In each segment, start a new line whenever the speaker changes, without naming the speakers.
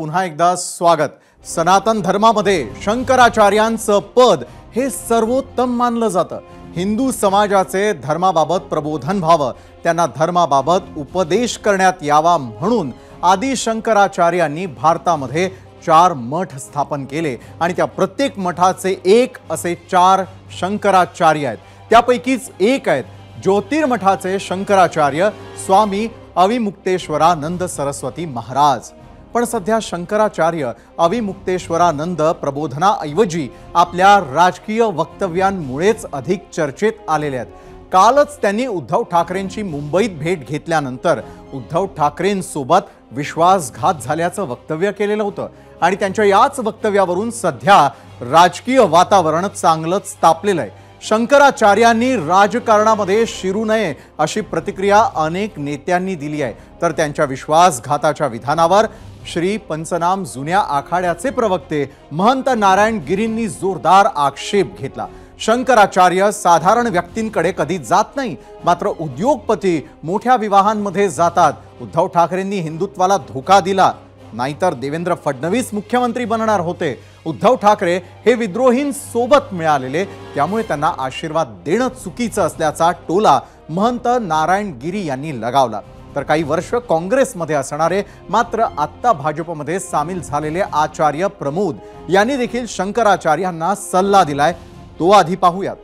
पुन्हा एकदा स्वागत। सनातन धर्मामध्ये शंकराचार्यांचं पद हे सर्वोत्तम मानलं जातं। हिंदू समाजाचे धर्माबाबत प्रबोधन व्हावं, त्यांना धर्माबाबत उपदेश करण्यात यावा म्हणून आदि शंकराचार्यांनी भारतामध्ये 4 मठ स्थापन केले आणि त्या प्रत्येक मठाचे एक असे 4 शंकराचार्य आहेत। त्यापैकीच एक आहेत ज्योतिर्मठाचे शंकराचार्य स्वामी अविमुक्तेश्वरानंद सरस्वती महाराज। पण सध्या शंकराचार्य अविमुक्तेश्वरानंद प्रबोधनाऐवजी आपल्या राजकीय वक्तव्यांमुळेच अधिक चर्चेत आलेले आहेत। कालच त्यांनी उद्धव ठाकरेंची मुंबईत भेट घेतल्यानंतर उद्धव ठाकरेंसोबत विश्वासघात झाल्याचं वक्तव्य केलेलं होतं आणि त्यांच्या याच वक्तव्यावरून सध्या राजकीय वातावरण चांगलंच तापलेलं आहे। शंकराचार्यांनी राजकारणामध्ये शिरू नये अशी प्रतिक्रिया अनेक नेत्यांनी दिली आहे, तर त्यांच्या विश्वासघाताच्या विधानावर श्री पंचनाम जुन्या आखाड्याचे प्रवक्ते महंत नारायण गिरींनी जोरदार आक्षेप घेतला। शंकराचार्य साधारण व्यक्तींकडे कधी जात नाही, मात्र उद्योगपती मोठ्या विवाहांमध्ये जातात। उद्धव ठाकरेंनी हिंदुत्वाला धोका दिला, नाहीतर देवेंद्र फडणवीस मुख्यमंत्री बनणार होते। उद्धव ठाकरे हे विद्रोहींसोबत मिळालेले, त्यामुळे त्यांना आशीर्वाद देणं चुकीचं असल्याचा टोला महंत नारायण गिरी यांनी लगावला। तर काही वर्ष काँग्रेसमध्ये असणारे मात्र आत्ता भाजपमध्ये सामील झालेले आचार्य प्रमोद यांनी देखील शंकराचार्यांना सल्ला दिलाय, तो आधी पाहूयात।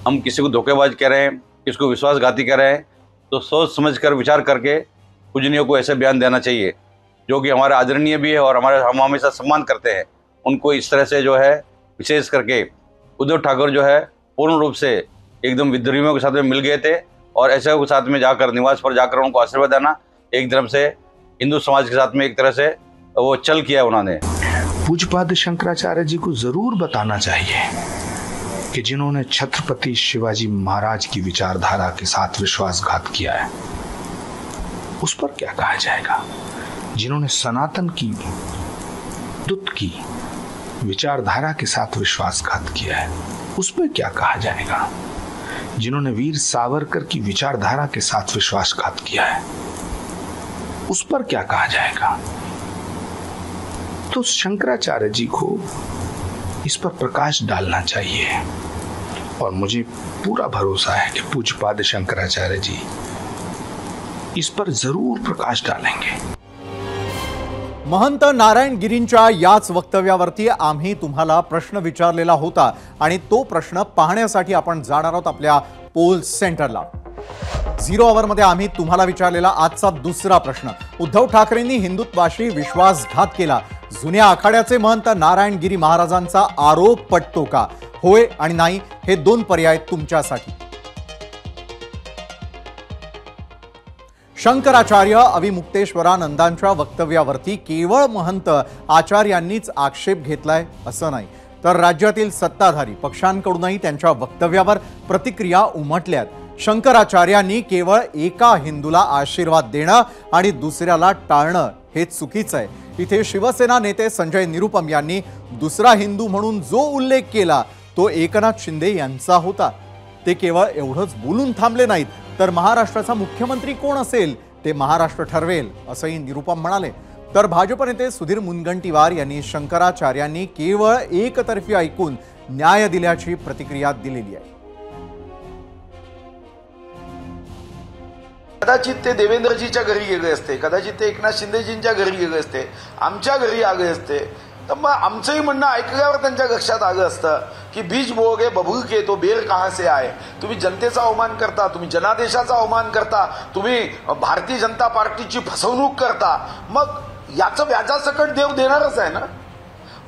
हम किसी को धोखेबाज कह रहे हैं, किसको विश्वासघाती कह रहे हैं, तो सोच समझकर विचार करके पूजनीयों को ऐसे बयान देना चाहिए जो कि हमारे आदरणीय भी है और हम हमेशा सम्मान करते हैं। उनको इस तरह से जो है विशेष करके उद्धव ठाकुर जो है पूर्ण रूप से एकदम विद्रोहियों के साथ में मिल गए थे और ऐसे के साथ में जाकर निवास पर जाकर उनको आशीर्वाद देना एक तरफ से हिंदू समाज के साथ में एक तरह से वो चल किया उन्होंने।
पूज्यपाद शंकराचार्य जी को जरूर बताना चाहिए कि जिन्होंने छत्रपति शिवाजी महाराज की विचारधारा के साथ विश्वासघात किया है उस पर क्या कहा जाएगा। जिन्होंने सनातन की दूत की विचारधारा के साथ विश्वासघात किया है उस पर क्या कहा जाएगा। जिन्होंने वीर सावरकर की विचारधारा के साथ विश्वासघात किया है उस पर क्या कहा जाएगा। तो शंकराचार्य जी को इस पर प्रकाश डालना चाहिए और मुझे पूरा भरोसा है कि पूज्यपाद शंकराचार्य जी इस पर जरूर प्रकाश डालेंगे।
महंत नारायण गिरींच्या याच वक्तव्यावरती आम्ही तुम्हाला प्रश्न विचारलेला होता आणि तो प्रश्न पाहण्यासाठी आपण जाणार आहोत आपल्या पोल सेंटरला। 0 आवर मध्ये आम्ही तुम्हाला विचारलेला आजचा दुसरा प्रश्न, उद्धव ठाकरेंनी हिंदुत्वाशी विश्वासघात केला, जुन्या आखाड्याचे महंत नारायण गिरी महाराजांचा आरोप पटतो का? होय आणि नाही हे 2 पर्याय तुमच्यासाठी। शंकराचार्य अविमुक्तेश्वरानंदांच्या वक्तव्यावरती केवळ महंत आचार्यांनीच आक्षेप घेतलाय असं नाही, तर राज्यातील सत्ताधारी पक्षांकडूनही त्यांच्या वक्तव्यावर प्रतिक्रिया उमटल्यात। शंकराचार्यांनी केवळ एका हिंदूला आशीर्वाद देणं आणि दुसऱ्याला टाळणं हे चुकीचं आहे। इथे शिवसेना नेते संजय निरुपम यांनी दुसरा हिंदू म्हणून जो उल्लेख केला तो एकनाथ शिंदे यांचा होता। ते केवळ एवढंच बोलून थांबले नाहीत, तर महाराष्ट्राचा मुख्यमंत्री कोण असेल ते महाराष्ट्र ठरवेल असंही निरुपम म्हणाले। तर भाजप नेते सुधीर मुनगंटीवार यांनी शंकराचार्यांनी केवळ एकतर्फी ऐकून न्याय दिल्याची प्रतिक्रिया दिलेली आहे।
कदाचित ते देवेंद्रजीच्या घरी गेले असते, कदाचित ते एकनाथ शिंदेजींच्या घरी गेले असते, आमच्या घरी आले असते, तर मग आमचंही म्हणणं ऐकल्यावर त्यांच्या लक्षात आलं असतं की बीज बोगे बबूल के तो बेर कहां से आए। तुम्ही जनतेचा अवमान करता, तुम्ही जनादेशाचा अवमान करता, तुम्ही भारतीय जनता पार्टीची फसवणूक करता, मग याचं व्याजासकट देव देणारच आहे ना।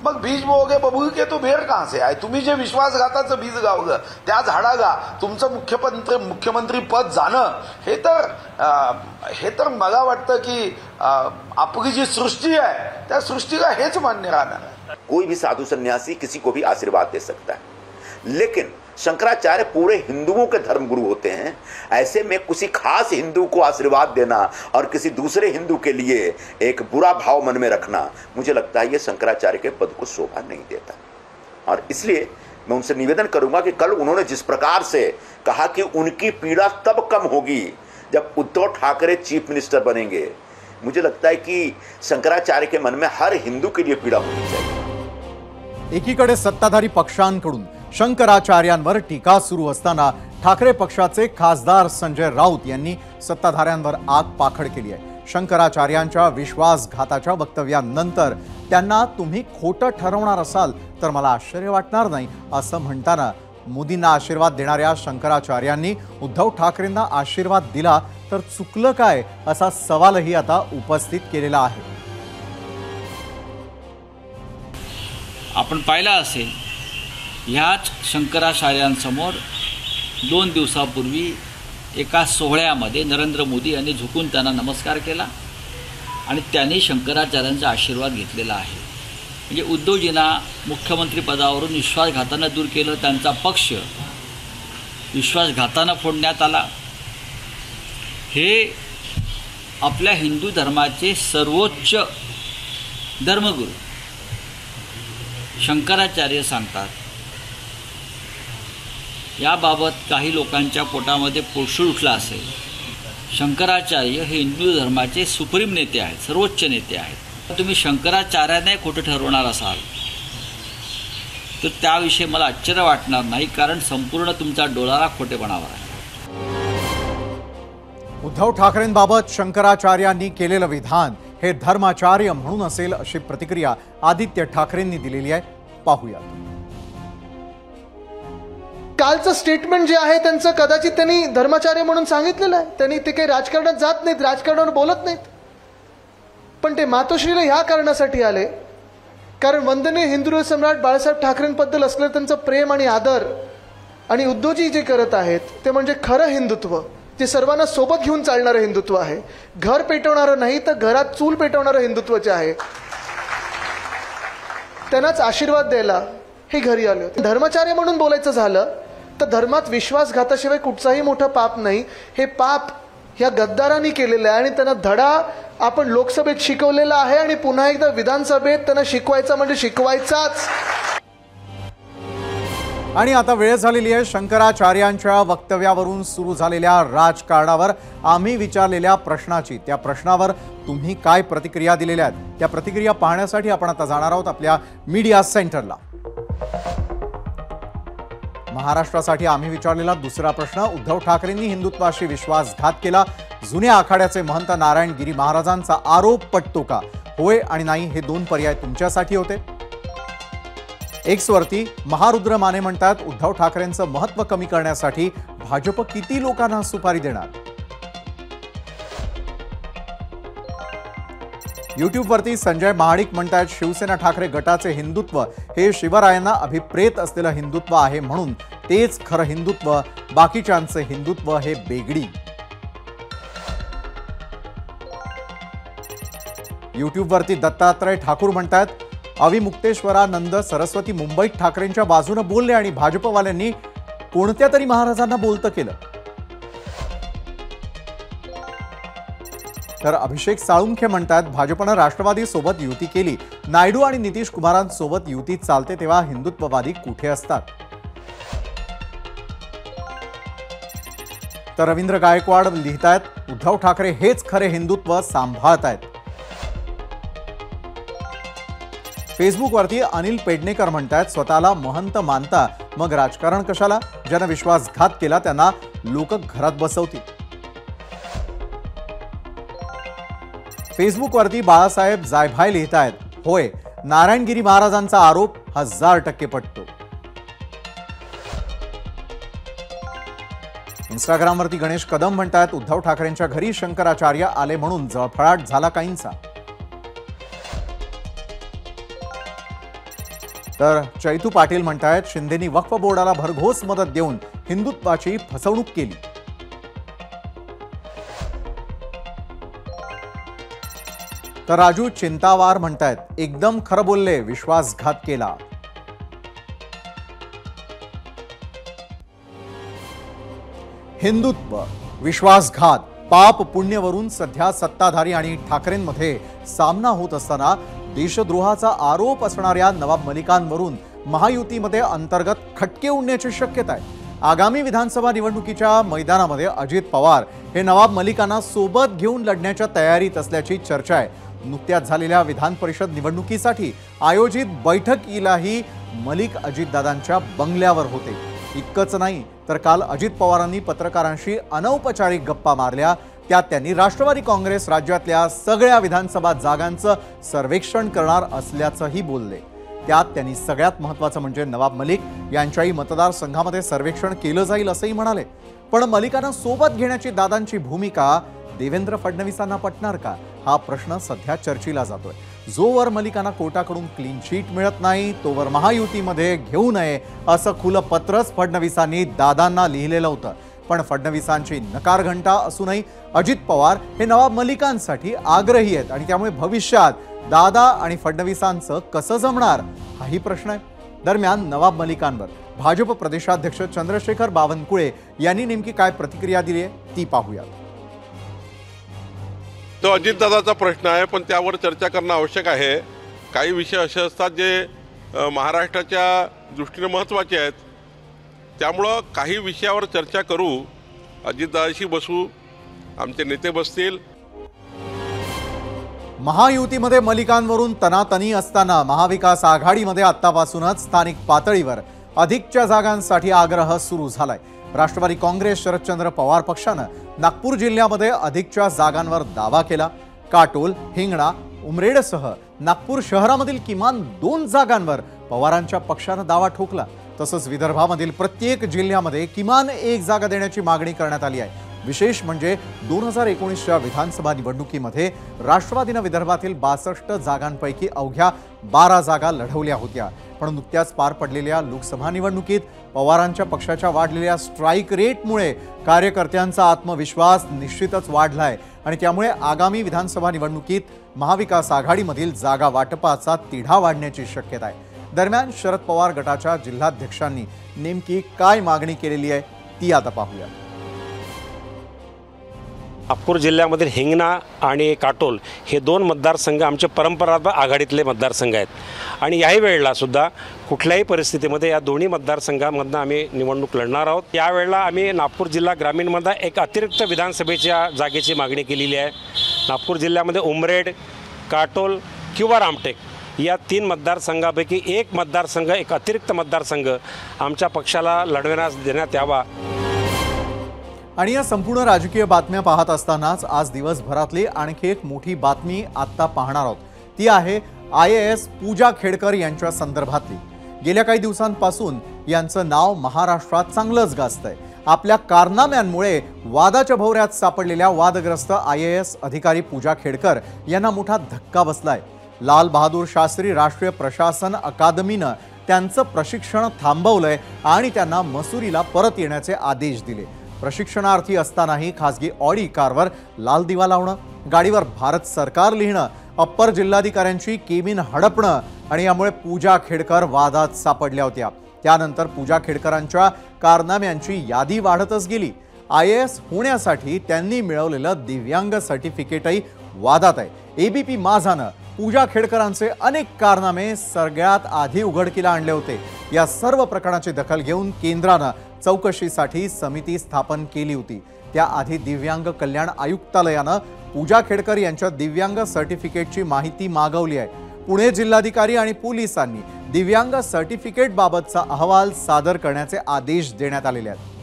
मग बीज बोगे बबूल के तो बेर कहां से आए। तुम्ही जे विश्वासघाताचं बीज लावलं त्या झाडाला तुमचं मुख्यमंत्री पद जाणं हे तर मला वाटतं की आपली जी सृष्टी आहे त्या सृष्टीला हेच मान्य राहणार।
कोई भी साधु सन्यासी किसी को भी आशीर्वाद दे सकता है, लेकिन शंकराचार्य पूरे हिंदुओं के धर्मगुरु होते हैं। ऐसे में किसी खास हिंदू को आशीर्वाद देना और किसी दूसरे हिंदू के लिए एक बुरा भाव मन में रखना, मुझे लगता है ये शंकराचार्य के पद को शोभा नहीं देता। और इसलिए मैं उनसे निवेदन करूंगा कि कल उन्होंने जिस प्रकार से कहा कि उनकी पीड़ा तब कम होगी जब उद्धव ठाकरे चीफ मिनिस्टर बनेंगे, मुझे लगता है कि शंकराचार्य के मन में हर हिंदू के लिए पीड़ा होनी चाहिए।
एकीकडे सत्ताधारी पक्षांकडून शंकराचार्यांवर टीका सुरू असताना ठाकरे पक्षाचे खासदार संजय राऊत यांनी सत्ताधाऱ्यांवर आग पाखड केली आहे। शंकराचार्यांच्या विश्वासघाताच्या वक्तव्यानंतर त्यांना तुम्ही खोटं ठरवणार असाल तर मला आश्चर्य वाटणार नाही असं म्हणताना मोदींना आशीर्वाद देणाऱ्या शंकराचार्यांनी उद्धव ठाकरेंना आशीर्वाद दिला तर चुकलं काय असा सवालही आता उपस्थित केलेला आहे।
आपण पाहिला असेल ह्याच शंकराचार्यांसमोर 2 दिवसापूर्वी एका सोहळ्यामध्ये नरेंद्र मोदी यांनी झुकून त्यांना नमस्कार केला आणि त्यांनी शंकराचार्यांचा आशीर्वाद घेतलेला आहे। म्हणजे उद्धवजींना मुख्यमंत्री पदावरून विश्वासघातानं दूर केलं, त्यांचा पक्ष विश्वासघातानं फोडण्यात आला। हे आपल्या हिंदू धर्माचे सर्वोच्च धर्मगुरू शंकराचार्य सांगतात। याबाबत काही लोकांच्या पोटामध्ये पोळसूळ उठला असेल। शंकराचार्य हे हिंदू धर्माचे सुप्रीम नेते आहेत, सर्वोच्च नेते आहेत। तुम्ही शंकराचार्याने खोटं ठरवणार असाल तर त्याविषयी मला आश्चर्य वाटणार नाही, कारण संपूर्ण तुमचा डोलारा खोटेपणावर आहे।
उद्धव ठाकरेंबाबत शंकराचार्यांनी केलेलं विधान हे धर्माचार्य म्हणून असेल अशी प्रतिक्रिया आदित्य ठाकरेंनी दिलेली आहे। पाहूया।
कालचं स्टेटमेंट जे आहे त्यांचं कदाचित त्यांनी धर्माचार्य म्हणून सांगितलेलं आहे। त्यांनी ते काही राजकारणात जात नाहीत, राजकारणावर बोलत नाहीत, पण ते मातोश्रीला ह्या कारणासाठी आले कारण वंदनीय हिंदू सम्राट बाळासाहेब ठाकरेंबद्दल असलेलं त्यांचं प्रेम आणि आदर आणि उद्धवजी जे करत आहेत ते म्हणजे खरं हिंदुत्व, जे सर्वांना सोबत घेऊन चालणारं हिंदुत्व आहे। घर पेटवणारं नाही तर घरात चूल पेटवणारं हिंदुत्व जे आहे त्यांनाच आशीर्वाद द्यायला हे घरी आले होते। धर्माचार्य म्हणून बोलायचं झालं तर धर्मात विश्वासघाताशिवाय कुठचाही मोठं पाप नाही। हे पाप ह्या गद्दारांनी केलेलं आहे आणि त्यांना धडा आपण लोकसभेत शिकवलेला आहे आणि पुन्हा एकदा विधानसभेत त्यांना शिकवायचा म्हणजे शिकवायचाच।
आणि आता वेळ झालेली आहे शंकराचार्यांच्या वक्तव्यावरून सुरू झालेल्या राजकारणावर आम्ही विचारलेल्या प्रश्नाची। त्या प्रश्नावर तुम्ही काय प्रतिक्रिया दिलेल्या आहेत त्या प्रतिक्रिया पाहण्यासाठी आपण आता जाणार आहोत आपल्या मीडिया सेंटरला। महाराष्ट्रासाठी आम्ही विचारलेला दुसरा प्रश्न, उद्धव ठाकरेंनी हिंदुत्वाशी विश्वासघात केला, जुन्या आखाड्याचे महंत नारायण गिरी महाराजांचा आरोप पटतो का? होय आणि नाही हे 2 पर्याय तुमच्यासाठी होते। एक्स वरती महारुद्र माने म्हणतात उद्धव ठाकरेंचं महत्त्व कमी करण्यासाठी भाजप किती लोकांना सुपारी देणार? YouTube वरती संजय महाडिक म्हणतात शिवसेना ठाकरे गटाचे हिंदुत्व हे शिवरायांना अभिप्रेत असलेलं हिंदुत्व आहे म्हणून तेच खरं हिंदुत्व, बाकीच्यांचे हिंदुत्व हे बेगडी। YouTube वरती दत्तात्रय ठाकूर म्हणतात अविमुक्तेश्वरानंद सरस्वती मुंबईत ठाकरेंच्या बाजूने बोलले आणि भाजपवाल्यांनी कोणत्या तरी महाराजांना बोलतं केलं। तर अभिषेक साळुंखे म्हणतात भाजपनं राष्ट्रवादी सोबत युती केली, नायडू आणि नितीश कुमारांसोबत युती चालते तेव्हा हिंदुत्ववादी कुठे असतात? तर रवींद्र गायकवाड लिहितात उद्धव ठाकरे हेच खरे हिंदुत्व सांभाळतायत। फेसबुकवरती अनिल पेडणेकर म्हणतात स्वतःला महंत मानता मग राजकारण कशाला? ज्यानं विश्वासघात केला त्यांना लोक घरात बसवतील। फेसबुकवरती बाळासाहेब जायभाय लिहितायत होय नारायणगिरी महाराजांचा आरोप 1000% पटतो। इंस्टाग्रामवरती गणेश कदम म्हणतात उद्धव ठाकरेंच्या घरी शंकराचार्य आले म्हणून जळफळाट झाला काहींचा। तर चैतू पाटील म्हणतात शिंदेनी वक्फ बोर्डाला भरघोस मदत देऊन हिंदुत्वाची फसवणूक केली। तर राजू चिंतावार म्हणतात एकदम खरं बोलले, विश्वासघात केला। हिंदुत्व, विश्वासघात, पाप पुण्यवरून सध्या सत्ताधारी आणि ठाकरेंमध्ये सामना होत असताना देशद्रोहाचा आरोप असणाऱ्या नवाब मलिकांवरून महायुतीमध्ये अंतर्गत खटके उडण्याची शक्यता आहे। आगामी विधानसभा निवडणुकीच्या मैदानामध्ये अजित पवार हे नवाब मलिकांना सोबत घेऊन लढण्याच्या तयारीत असल्याची चर्चा आहे. नुकत्याच झालेल्या विधान परिषद निवडणुकीसाठी आयोजित बैठकीलाही मलिक अजितदादांच्या बंगल्यावर होते. इतकंच नाही तर काल अजित पवारांनी पत्रकारांशी अनौपचारिक गप्पा मारल्या. त्यात त्यांनी राष्ट्रवादी काँग्रेस राज्यातल्या सगळ्या विधानसभा जागांचं सर्वेक्षण करणार असल्याचंही बोलले. त्यात त्यांनी सगळ्यात महत्त्वाचं म्हणजे नवाब मलिक यांच्याही मतदारसंघामध्ये सर्वेक्षण केलं जाईल असंही म्हणाले. पण मलिकांना सोबत घेण्याची दादांची भूमिका देवेंद्र फडणवीसांना पटणार का, हा प्रश्न सध्या चर्चेला जातोय. जोवर मलिकांना कोर्टाकडून क्लीन शीट मिळत नाही तोवर महायुतीमध्ये घेऊ नये असं खुलं पत्रच फडणवीसांनी दादांना लिहिलेलं होतं. पण फडणवीसांची नकार घंटा असूनही अजित पवार हे नवाब मलिकांसाठी आग्रही आहेत आणि त्यामुळे भविष्यात दादा आणि फडणवीसांचं कसं जमणार हाही प्रश्न आहे. दरम्यान नवाब मलिकांवर भाजप प्रदेशाध्यक्ष चंद्रशेखर बावनकुळे यांनी नेमकी काय प्रतिक्रिया दिली आहे ती पाहूया.
तो अजितदादाचा प्रश्न आहे, पण त्यावर चर्चा करणं आवश्यक आहे. काही विषय असे असतात जे महाराष्ट्राच्या दृष्टीने महत्त्वाचे आहेत, त्यामुळं काही विषयावर चर्चा करू, अजितदादाशी बसू, आमचे नेते बसतील.
महायुतीमध्ये मलिकांवरून तनातनी असताना महाविकास आघाडीमध्ये आतापासूनच स्थानिक पातळीवर अधिकच्या जागांसाठी आग्रह सुरू झालाय. राष्ट्रवादी काँग्रेस शरदचंद्र पवार पक्षानं नागपूर जिल्ह्यामध्ये अधिकच्या जागांवर दावा केला. काटोल, हिंगणा, उमरेडसह नागपूर शहरामधील किमान 2 जागांवर पवारांच्या पक्षानं दावा ठोकला. तसंच विदर्भामधील प्रत्येक जिल्ह्यामध्ये किमान 1 जागा देण्याची मागणी करण्यात आली आहे. विशेष म्हणजे 2019च्या विधानसभा निवडणुकीमध्ये राष्ट्रवादीनं विदर्भातील 62 जागांपैकी अवघ्या 12 जागा लढवल्या होत्या. पण नुकत्याच पार पडलेल्या लोकसभा निवडणुकीत पवारांच्या पक्षाच्या वाढलेल्या स्ट्राईक रेटमुळे कार्यकर्त्यांचा आत्मविश्वास निश्चितच वाढलाय आणि त्यामुळे आगामी विधानसभा निवडणुकीत महाविकास आघाडीमधील जागा वाटपाचा तिढा वाढण्याची शक्यता आहे. दरम्यान शरद पवार गटाच्या जिल्हाध्यक्षांनी नेमकी काय मागणी केलेली आहे ती आता पाहूया.
नागपूर जिल्ह्यामधील हिंगणा आणि काटोल हे 2 मतदारसंघ आमचे परंपरागत आघाडीतले मतदारसंघ आहेत आणि याही वेळेला सुद्धा कुठल्याही परिस्थितीमध्ये या दोन्ही मतदारसंघांमधनं आम्ही निवडणूक लढणार आहोत. यावेळेला आम्ही नागपूर जिल्हा ग्रामीणमध्ये एक अतिरिक्त विधानसभेच्या जागेची मागणी केलेली आहे. नागपूर जिल्ह्यामध्ये उमरेड, काटोल किंवा रामटेक या 3 मतदारसंघापैकी एक मतदारसंघ, एक अतिरिक्त मतदारसंघ आमच्या पक्षाला लढवण्यास देण्यात यावा.
आणि या संपूर्ण राजकीय बातम्या पाहत असतानाच आज दिवसभरातली आणखी एक मोठी बातमी आत्ता पाहणार आहोत. ती आहे IAS पूजा खेडकर यांच्या संदर्भातली. गेल्या काही दिवसांपासून यांचं नाव महाराष्ट्रात चांगलंच गाजतंय. आपल्या कारनाम्यांमुळे वादाच्या भोवऱ्यात सापडलेल्या वादग्रस्त IAS अधिकारी पूजा खेडकर यांना मोठा धक्का बसलाय. लाल बहादूर शास्त्री राष्ट्रीय प्रशासन अकादमीनं त्यांचं प्रशिक्षण थांबवलंय आणि त्यांना मसुरीला परत येण्याचे आदेश दिले. प्रशिक्षणार्थी असतानाही खासगी ऑडी कारवर लाल दिवा लावणं, गाडीवर भारत सरकार लिहिणं, अप्पर जिल्हाधिकाऱ्यांची केबिन हडपणं आणि यामुळे पूजा खेडकर वादात सापडल्या होत्या. त्यानंतर पूजा खेडकरांच्या कारनाम्यांची यादी वाढतच गेली. IAS होण्यासाठी त्यांनी मिळवलेलं दिव्यांग सर्टिफिकेटही वादात आहे. ABP माझानं पूजा खेडकरांचे अनेक कारनामे सगळ्यात आधी उघडकीला आणले होते. या सर्व प्रकरणाची दखल घेऊन केंद्रानं चौकशीसाठी समिती स्थापन केली होती. त्याआधी दिव्यांग कल्याण आयुक्तालयानं पूजा खेडकर यांच्या दिव्यांग सर्टिफिकेटची माहिती मागवली आहे. पुणे जिल्हाधिकारी आणि पोलिसांनी दिव्यांग सर्टिफिकेटबाबतचा अहवाल सादर करण्याचे आदेश देण्यात आलेले आहेत.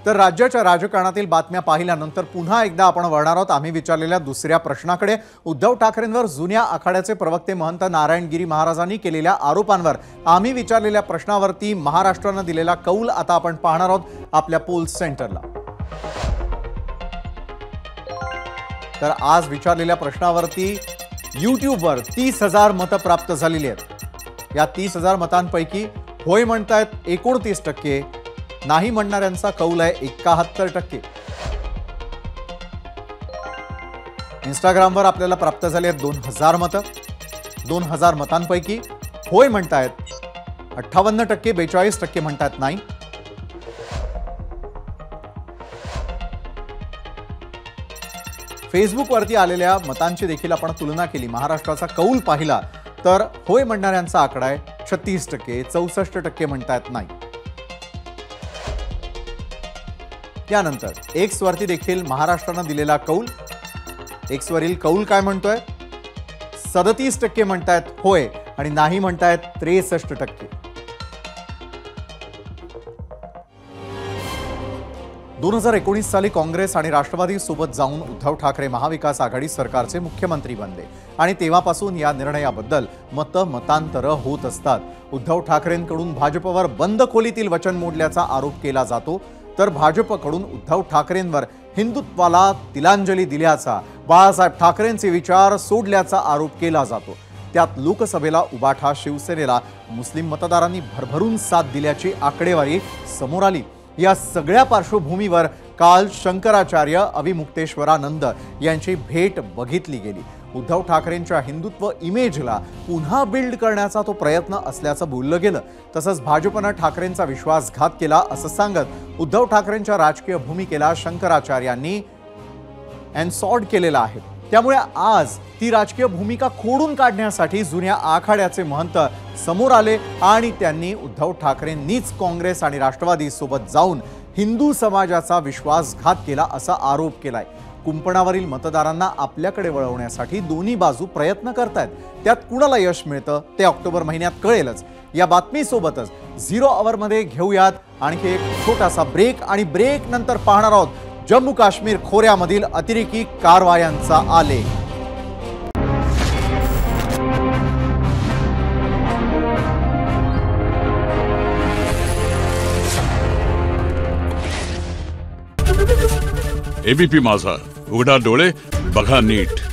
तर राज्याच्या राजकारणातील बातम्या पाहिल्यानंतर पुन्हा एकदा आपण वळणार आहोत आम्ही विचारलेल्या दुसऱ्या प्रश्नाकडे. उद्धव ठाकरेंवर जुन्या आखाड्याचे प्रवक्ते महंत नारायणगिरी महाराजांनी केलेल्या आरोपांवर आम्ही विचारलेल्या प्रश्नावरती महाराष्ट्रानं दिलेला कौल आता आपण पाहणार आहोत आपल्या पोल सेंटरला. तर आज विचारलेल्या प्रश्नावरती यूट्यूबवर 30,000 मतं प्राप्त झालेली आहेत. या 30,000 मतांपैकी होय म्हणतायत 29%, नाही म्हणणाऱ्यांचा कौल आहे 71%. इंस्टाग्रामवर आपल्याला प्राप्त झाले आहेत 2,000 मतं. 2,000 मतांपैकी होय म्हणतायत 58%, 42% म्हणतायत नाही. फेसबुकवरती आलेल्या मतांची देखील आपण तुलना केली, महाराष्ट्राचा कौल पाहिला तर होय म्हणणाऱ्यांचा आकडा आहे 36%, 64% म्हणतायत नाही. यानंतर एक्सवरती देखील महाराष्ट्रानं दिलेला कौल. एक्सवरील कौल काय म्हणतोय? 37% म्हणतायत होय आणि नाही म्हणतायत 63%. 2019 साली काँग्रेस आणि राष्ट्रवादी सोबत जाऊन उद्धव ठाकरे महाविकास आघाडी सरकारचे मुख्यमंत्री बनले आणि तेव्हापासून या निर्णयाबद्दल मतांतर होत असतात. उद्धव ठाकरेंकडून भाजपवर बंद खोलीतील वचन मोडल्याचा आरोप केला जातो, तर भाजपकडून उद्धव ठाकरेंवर हिंदुत्वाला तिलांजली दिल्याचा, बाळासाहेब ठाकरेंचे विचार सोडल्याचा आरोप केला जातो. त्यात लोकसभेला उबाठा शिवसेनेला मुस्लिम मतदारांनी भरभरून साथ दिल्याची आकडेवारी समोर आली. या सगळ्या पार्श्वभूमीवर काल शंकराचार्य अविमुक्तेश्वरानंद यांची भेट बघितली गेली. उद्धव ठाकरेंच्या हिंदुत्व इमेजला पुन्हा बिल्ड करण्याचा तो प्रयत्न असल्याचं बोललं गेलं. तसंच भाजपनं ठाकरेंचा विश्वासघात केला असं सांगत उद्धव ठाकरेंच्या राजकीय भूमिकेला शंकराचार्यांनी एन्सॉर्ड केलेला आहे. त्यामुळे आज ती राजकीय भूमिका खोडून काढण्यासाठी जुन्या आखाड्याचे महंत समोर आले आणि त्यांनी उद्धव ठाकरेंनीच काँग्रेस आणि राष्ट्रवादी सोबत जाऊन हिंदू समाजाचा विश्वासघात केला असा आरोप केलाय. कुंपणावरील मतदारांना आपल्याकडे वळवण्यासाठी दोन्ही बाजू प्रयत्न करतायत. त्यात कुणाला यश मिळतं ते ऑक्टोबर महिन्यात कळेलच. या बातमीसोबतच 0 अवरमध्ये घेऊयात आणखी एक छोटासा ब्रेक आणि ब्रेक नंतर पाहणार आहोत जम्मू काश्मीर खोऱ्यामधील अतिरेकी कारवायांचा आलेख.
एबीपी माझा, उघडा डोळे बघा नीट.